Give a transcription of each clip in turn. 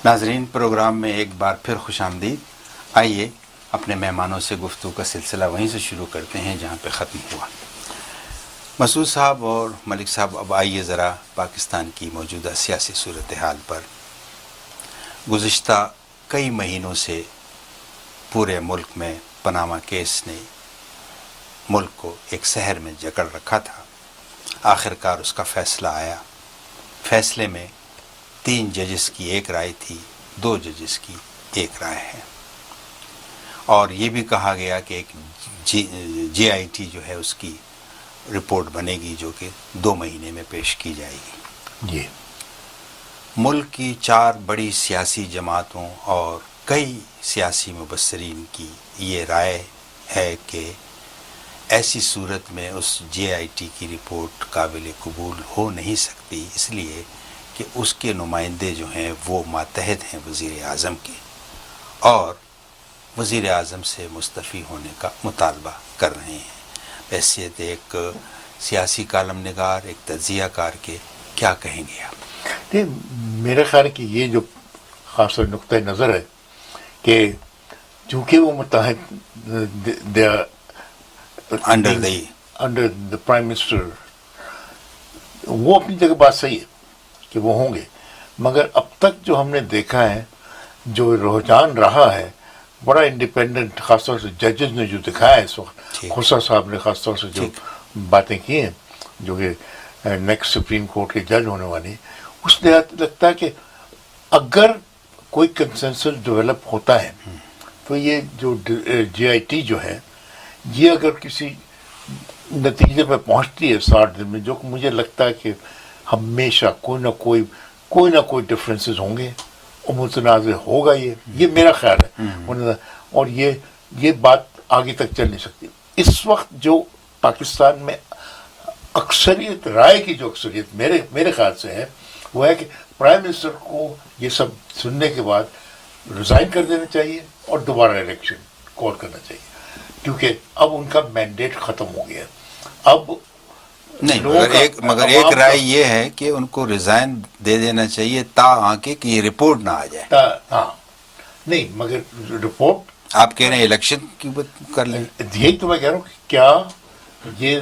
ناظرین، پروگرام میں ایک بار پھر خوش آمدید. آئیے اپنے مہمانوں سے گفتگو کا سلسلہ وہیں سے شروع کرتے ہیں جہاں پہ ختم ہوا. مسعود صاحب اور ملک صاحب، اب آئیے ذرا پاکستان کی موجودہ سیاسی صورتحال پر. گزشتہ کئی مہینوں سے پورے ملک میں پاناما کیس نے ملک کو ایک سحر میں جکڑ رکھا تھا. آخر کار اس کا فیصلہ آیا. فیصلے میں 3 ججز کی ایک رائے تھی، 2 ججز کی ایک رائے ہے. اور یہ بھی کہا گیا کہ ایک جے آئی ٹی جو ہے اس کی رپورٹ بنے گی جو کہ 2 مہینے میں پیش کی جائے گی. جی، ملک کی 4 بڑی سیاسی جماعتوں اور کئی سیاسی مبصرین کی یہ رائے ہے کہ ایسی صورت میں اس جے آئی ٹی کی رپورٹ قابل قبول ہو نہیں سکتی، اس لیے کہ اس کے نمائندے جو ہیں وہ ماتحت ہیں وزیر اعظم کے، اور وزیر اعظم سے مستعفی ہونے کا مطالبہ کر رہے ہیں. حیثیت ایک سیاسی کالم نگار، ایک تجزیہ کار کے کیا کہیں گے آپ؟ میرا خیال ہے کہ یہ جو خاص نقطۂ نظر ہے کہ چونکہ وہ متحد انڈر دا پرائم منسٹر، وہ اپنی جگہ بات صحیح ہے کہ وہ ہوں گے، مگر اب تک جو ہم نے دیکھا ہے، جو رجحان رہا ہے بڑا انڈیپینڈنٹ، خاص طور سے ججز نے جو دکھایا ہے اس وقت، خسرو صاحب نے خاص طور سے جو باتیں کی ہیں جو کہ نیکسٹ سپریم کورٹ کے جج ہونے والی، اس نے لگتا ہے کہ اگر کوئی کنسنسس ڈیولپ ہوتا ہے تو یہ جو جے آئی ٹی جو ہے یہ اگر کسی نتیجے پہ پہنچتی ہے 60 دن میں، جو کہ مجھے لگتا ہے کہ ہمیشہ کوئی نہ کوئی ڈفرینسز ہوں گے اور متنازع ہوگا، یہ میرا خیال ہے. اور یہ بات آگے تک چل نہیں سکتی. اس وقت جو پاکستان میں اکثریت، رائے کی جو اکثریت میرے خیال سے ہے، وہ ہے کہ پرائم منسٹر کو یہ سب سننے کے بعد ریزائن کر دینا چاہیے اور دوبارہ الیکشن کال کرنا چاہیے، کیونکہ اب ان کا مینڈیٹ ختم ہو گیا. اب نہیں، مگر ایک رائے یہ ہے کہ ان کو ریزائن دے دینا چاہیے تاکہ کہ یہ رپورٹ نہ آ جائے. ہاں نہیں، مگر رپورٹ آپ کہہ رہے ہیں الیکشن کی کر لیں. یہی تو میں کہہ رہا ہوں کہ کیا یہ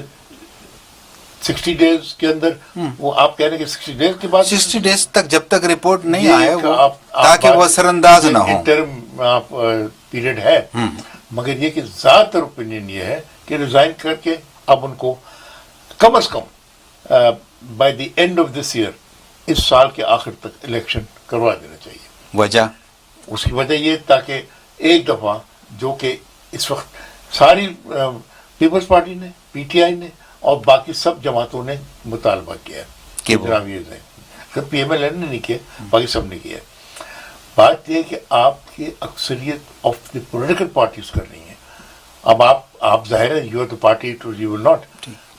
60 ڈیز کے اندر، وہ آپ کہہ رہے ہیں کہ 60 ڈیز کے بعد، 60 ڈیز تک جب تک رپورٹ نہیں آئے تاکہ وہ اثر انداز نہ ہو. انٹرم پیریڈ ہے، مگر یہ کہ زیادہ تر اوپینین یہ ہے کہ ریزائن کر کے اب ان کو کم از کم by the end of this year, اس سال کے آخر تک الیکشن کروا دینا چاہیے. وجہ اس کی وجہ یہ تاکہ ایک دفعہ، جو کہ اس وقت ساری پیپلز پارٹی نے، پی ٹی آئی نے اور باقی سب جماعتوں نے مطالبہ کیا ہے کہ پی ایم ایل این نے نہیں کیا، باقی سب نے کیا. بات یہ ہے کہ آپ کی اکثریت آف دی پولیٹیکل پارٹیز کر رہی ہیں. اب آپ ظاہر ہے you are the party to you will not,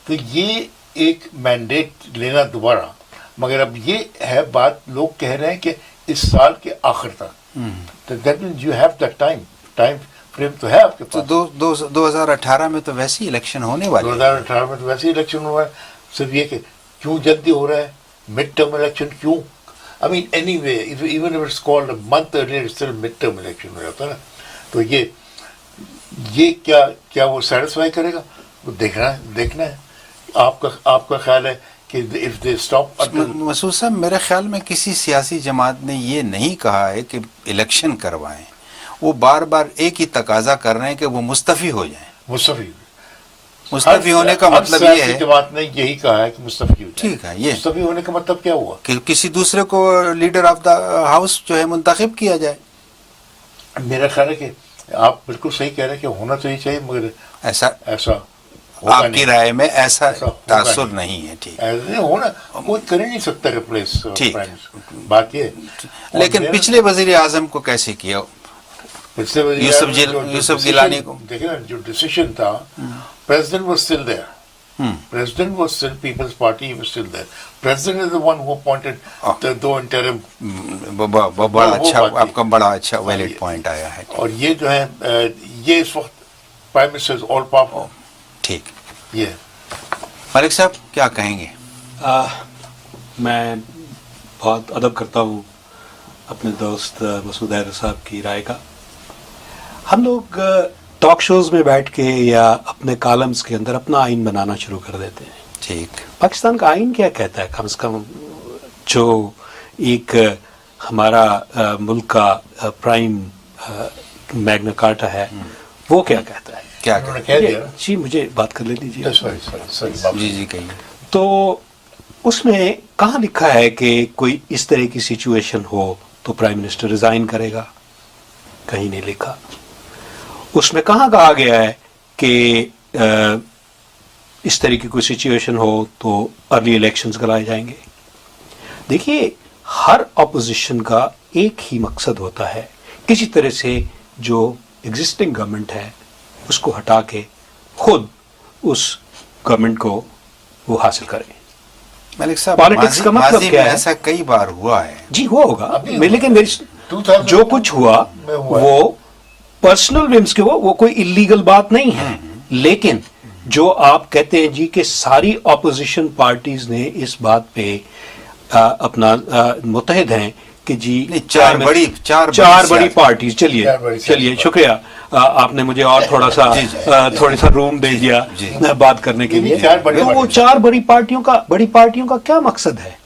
تو یہ ایک مینڈیٹ لینا دوبارہ. مگر اب یہ ہے بات، لوگ کہہ رہے ہیں کہ اس سال کے آخر تک، تو that means you have that time frame تو ہے آپ کے پاس. 2018 میں تو ویسے ہی الیکشن ہونے والے، 2018 میں تو ویسے ہی الیکشن ہوا ہے. صرف یہ کہ کیوں جلدی ہو رہا ہے مڈ ٹرم الیکشن کیوں؟ I mean anyway, even if it's called a month earlier, it's still mid-term election ہو جاتا ہے نا. تو یہ کیا وہ سیٹسفائی کرے گا؟ وہ دیکھنا ہے. آپ کا خیال ہے کہ if they stop. مسعود صاحب، میرے خیال میں کسی سیاسی جماعت نے یہ نہیں کہا ہے کہ الیکشن کروائیں. وہ بار بار ایک ہی تقاضا کر رہے ہیں کہ وہ مستعفی ہو جائیں. مستعفی ہونے کا مطلب یہ ہے، جماعت نے یہی کہا ہے کہ مستعفی ہو جائیں. ٹھیک ہے، یہ مستعفی ہونے کا مطلب کیا ہوا کہ کسی دوسرے کو لیڈر آف دا ہاؤس جو ہے منتخب کیا جائے. میرا خیال ہے کہ آپ بالکل صحیح کہہ رہے ہیں کہ ہونا تو ہی چاہیے، مگر ایسا آپ کی رائے میں ایسا تاثر نہیں ہے. ٹھیک ہونا کوئی کر ہی نہیں سکتا ریپلیس. ٹھیک، بات یہ. لیکن پچھلے وزیر اعظم کو کیسے کیا؟ یوسف گیلانی کو دیکھیں نا، جو ڈیسیشن تھا، President was still there. President was still People's Party, he was still there. President is the one who appointed the do interim. بڑا اچھا، آپ کا بڑا اچھا ویلڈ پوائنٹ آیا ہے. اور یہ جو ہے یہ اس وقت prime minister is all powerful. ٹھیک. یہ ملک صاحب کیا کہیں گے؟ میں بہت ادب کرتا ہوں अपने दोस्त मसूद दायरा साहब की राय का। हम लोग टॉक शोज में बैठ के या अपने कॉलम्स के अंदर अपना आइन बनाना शुरू कर देते हैं। ठीक, पाकिस्तान का आइन क्या कहता है, कम से कम जो एक हमारा मुल्क का प्राइम मैग्ना कार्टा है वो क्या कहता है? क्या कह दिया? जी मुझे बात कर ले दीजिए। सॉरी जी कहिए। तो उसमें कहाँ लिखा है कि कोई इस तरह की सिचुएशन हो तो प्राइम मिनिस्टर रिजाइन करेगा? कहीं नहीं लिखा। उसमें कहाँ कहा गया है कि इस तरह की कोई सिचुएशन हो तो अर्ली इलेक्शंस कराए जाएंगे? देखिए, हर अपोजिशन का एक ही मकसद होता है, किसी तरह से जो एग्जिस्टिंग गवर्नमेंट है उसको हटा के खुद उस गवर्नमेंट को वो हासिल करें। मलिक साहब, पॉलिटिक्स का मतलब माजी क्या में है? ऐसा कई बार हुआ है। जी हुआ होगा, लेकिन 2000 जो कुछ हुआ वो पर्सनल विम्स के, वो कोई इलीगल बात नहीं है। लेकिन जो आप कहते हैं जी कि सारी ऑपोजिशन पार्टीज ने इस बात पे अपना मुतहद हैं कि जी चार बड़ी पार्टीज, चलिए शुक्रिया, आपने मुझे और थोड़ा सा रूम दे दिया बात करने के लिए। तो वो चार बड़ी पार्टियों का क्या मकसद है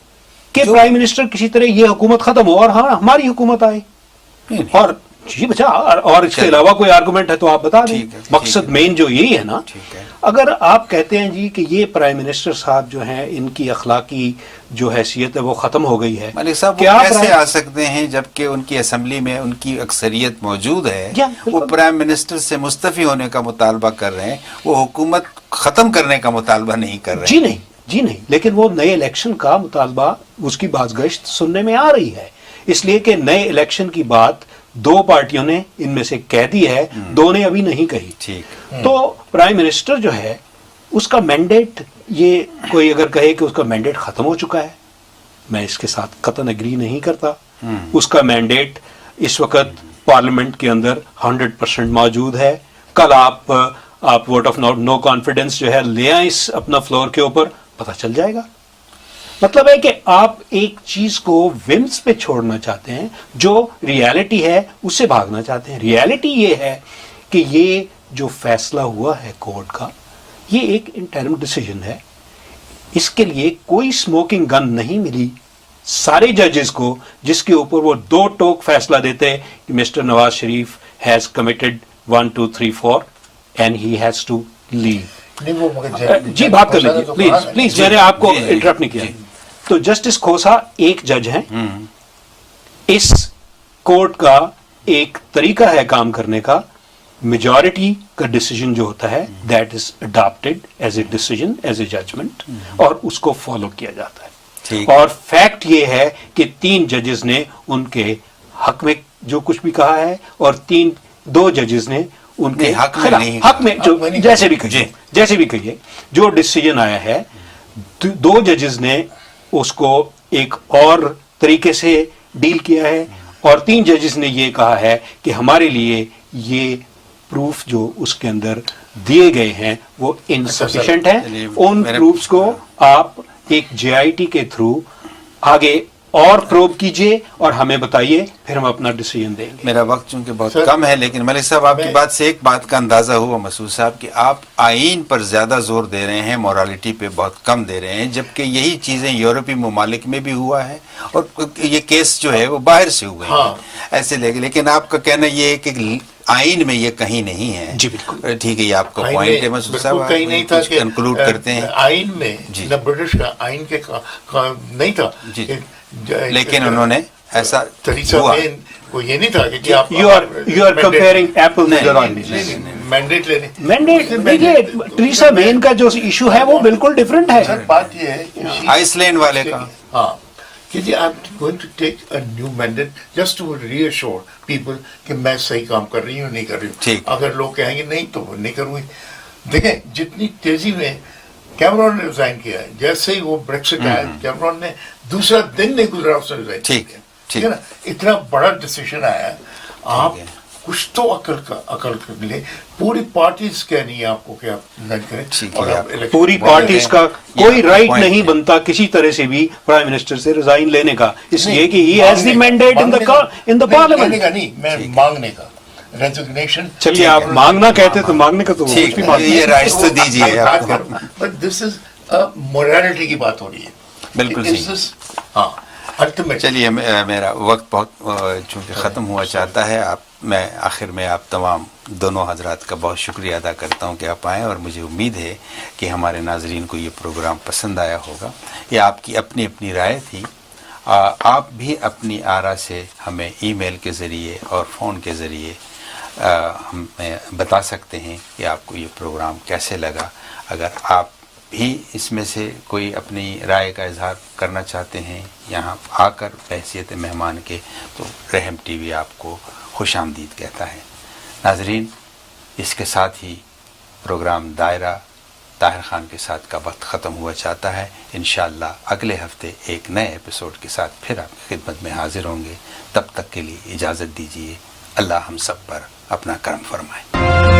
कि प्राइम मिनिस्टर किसी तरह ये हुकूमत खत्म हो और हाँ हमारी हुकूमत आए? और जी बचा, और इसके अलावा कोई आर्गुमेंट है तो आप बता दें। मकसद मेन जो यही है ना। अगर आप कहते हैं जी कि ये प्राइम मिनिस्टर साहब जो हैं इनकी अखलाकी जो हैसियत है वो खत्म हो गई है, मलिक साहब वो कैसे आ सकते हैं जबकि उनकी असेंबली में उनकी अक्सरियत मौजूद है? वो प्राइम मिनिस्टर से मुस्तफी होने का मुतालबा कर रहे हैं, वो हुकूमत खत्म करने का मुतालबा नहीं कर रहे हैं। जी नहीं, लेकिन वो नए इलेक्शन का मुतालबा, उसकी बाज़गश्त सुनने में आ रही है, इसलिए कि नए इलेक्शन की बात दो पार्टियों ने इनमें से कह दी है, दो ने अभी नहीं कही। ठीक। तो प्राइम मिनिस्टर जो है उसका मैंडेट, ये कोई अगर कहे कि उसका मैंडेट खत्म हो चुका है, मैं इसके साथ कतन एग्री नहीं करता। उसका मैंडेट इस वक्त पार्लियामेंट के अंदर 100% मौजूद है। कल आप वोट ऑफ नो कॉन्फिडेंस जो है ले आए इस अपना फ्लोर के ऊपर, पता चल जाएगा। मतलब है कि आप एक चीज को विम्स पे छोड़ना चाहते हैं, जो रियलिटी है उससे भागना चाहते हैं। रियलिटी ये है कि ये जो फैसला हुआ है कोर्ट का, ये एक इंटरिम डिसीजन है। इसके लिए कोई स्मोकिंग गन नहीं मिली सारे जजेस को, जिसके ऊपर वो दो टोक फैसला देते हैं कि mister Nawaz Sharif has committed 1 2 3 4 and he has to leave. जी बात कर लीजिए प्लीज, मैंने आपको इंटरप्ट नहीं किया। तो जस्टिस खोसा एक जज हैं। इस कोर्ट का एक तरीका है काम करने का, मेजॉरिटी का डिसीजन जो होता है that is adopted as a decision, as a judgement, और उसको फॉलो किया जाता है। और फैक्ट ये है कि 3 जजेस ने उनके हक में जो कुछ भी कहा है, और 2 जजेस ने उनके हक में जो जैसे भी कहिए जो डिसीजन आया है, 2 जजेस ने उसको एक और तरीके से डील किया है, और 3 जजेस ने ये कहा है कि हमारे लिए ये प्रूफ जो उसके अंदर दिए गए हैं वो इनसफिशिएंट है। उन प्रूफ्स को आप एक JIT के थ्रू आगे और प्रोब कीजिए और हमें बताइए, फिर हम अपना डिसीजन देंगे। मेरा वक्त चूंकि बहुत कम है, लेकिन मलिक साहब आपकी बात से एक बात का अंदाजा हुआ मसूद साहब कि आप आइन पर ज्यादा जोर दे रहे हैं, मोरालिटी पे बहुत कम दे रहे हैं, जबकि यही चीजें यूरोपीय ममालिक में भी हुआ है और ये केस जो है वो बाहर से हुए हैं ऐसे। लेकिन आपका कहना ये है कि आइन में ये कहीं नहीं है। जी बिल्कुल ठीक है, ये आपका पॉइंट है मसूद साहब, कहीं नहीं था कि कंक्लूड करते हैं। आइन में न ब्रिटिश का आइन के नहीं था जी, लेकिन उन्होंने ऐसा हुआ, वो ये नहीं था कि आप you are comparing apple with orange. Mandate देखिए, टेरेसा मेन का जो इशू है वो बिल्कुल डिफरेंट है। सर बात ये है कि आइसलैंड वाले का, हाँ, कि जी I am going to take a new mandate just to reassure people कि मैं सही काम कर रही हूँ नहीं कर रही हूँ। अगर लोग कहेंगे नहीं तो नहीं करूँगी। देखें जितनी तेजी में कैमरॉन ने रिजाइन किया है, जैसे ही वो ब्रेक्सिट आया, कैमरॉन ने दूसरा दिन नहीं गुजरा उसने रिजाइन किया, ठीक है ना। इतना बड़ा डिसीजन आया, आप कुछ तो अकल कर ले। पूरी पार्टीज कह रही है आपको कि आप नहीं करें, और आप election- पूरी पार्टीज का कोई राइट नहीं बनता किसी तरह से भी प्राइम मिनिस्टर से रिजाइन लेने का, इसलिए कि he has the mandate in the parliament. लेने का नहीं, मैं मांगने का रेजिग्नेशन। चलिए आप मांगना कहते तो मांगने का तो ठीक कुछ भी है, मांगना ये राइट्स तो दीजिए आपको। बट दिस इज मोरालिटी की बात हो रही है। बिल्कुल Is सही। this- हाँ अल्टीमेट। चलिए मेरा वक्त बहुत चूँकि ख़त्म हुआ चाहता है, मैं आखिर में आप तमाम दोनों हजरात का बहुत शुक्रिया अदा करता हूँ कि आप आएँ, और मुझे उम्मीद है कि हमारे नाजरीन को ये प्रोग्राम पसंद आया होगा। ये आपकी अपनी अपनी राय थी, आप भी अपनी आरा से हमें ईमेल के ज़रिए और फ़ोन के ज़रिए हमें बता सकते हैं कि आपको ये प्रोग्राम कैसे लगा। अगर आप भी इसमें से कोई अपनी राय का इजहार करना चाहते हैं यहाँ आकर बहैसियत मेहमान के, तो रहम टीवी आपको खुशामदीद कहता है। नाजरीन, इसके साथ ही प्रोग्राम दायरा ताहिर खान के साथ का वक्त ख़त्म हुआ चाहता है। इंशाअल्लाह अगले हफ्ते एक नए एपिसोड के साथ फिर आपकी खिदमत में हाजिर होंगे। तब तक के लिए इजाज़त दीजिए। अल्लाह हम सब पर अपना करम फरमाए।